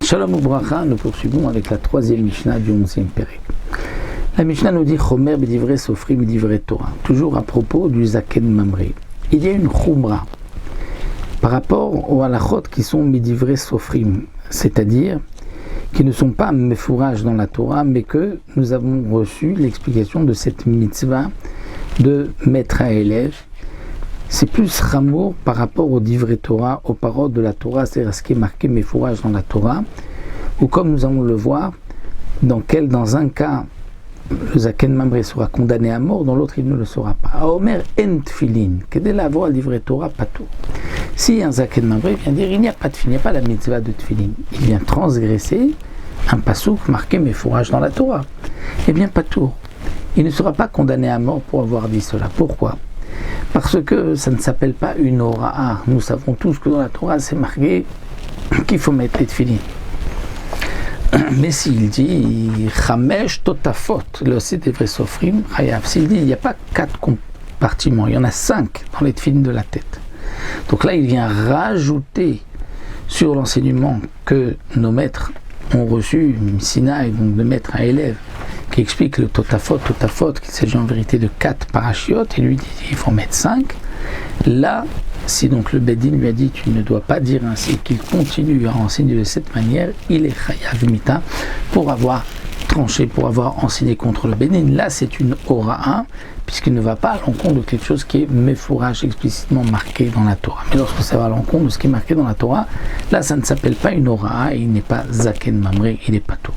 Shalom Ubracha, nous poursuivons avec la troisième Mishnah du 11e Pérec. La Mishnah nous dit Chomer b'divrei sofrim b'divrei Torah, toujours à propos du Zaken Mamri. Il y a une Khumra par rapport aux halachot qui sont b'divrei sofrim, c'est-à-dire qui ne sont pas mefouraj dans la Torah, mais que nous avons reçu l'explication de cette mitzvah de maître à élève. C'est plus ramour par rapport au divrei Torah, aux paroles de la Torah, c'est-à-dire ce qui est marqué mefouraj dans la Torah, ou comme nous allons le voir, dans un cas, le Zaken Mamri sera condamné à mort, dans l'autre il ne le sera pas. A Omer en tfilin, kedé la voix divrei Torah patou. Si un Zaken Mamri vient dire il n'y a pas de tfilin, il n'y a pas la mitzvah de tfilin, il vient transgresser un pasouk marqué mefouraj dans la Torah, eh bien patou. Il ne sera pas condamné à mort pour avoir dit cela. Pourquoi ? Parce que ça ne s'appelle pas une ora'a. Nous savons tous que dans la Torah c'est marqué qu'il faut mettre les tefillin. Mais s'il dit Chamesh Totafot, le site divrei sofrim chayav, s'il dit il n'y a pas 4 compartiments, il y en a 5 dans les tefillin de la tête. Donc là il vient rajouter sur l'enseignement que nos maîtres ont reçu, Sinaï, donc de maître à élève, qui explique le Totafot, qu'il s'agit en vérité de 4 parachiotes, et lui dit il faut mettre 5. Là, si donc le Beddin lui a dit tu ne dois pas dire ainsi, qu'il continue à enseigner de cette manière, il est chayav mita pour avoir tranché, pour avoir enseigné contre le Beddin. Là c'est une ora'a, puisqu'il ne va pas à l'encontre de quelque chose qui est mefouraj, explicitement marqué dans la Torah. Mais lorsque ça va à l'encontre de ce qui est marqué dans la Torah, là ça ne s'appelle pas une ora'a, et il n'est pas Zaken Mamri, il n'est pas tout.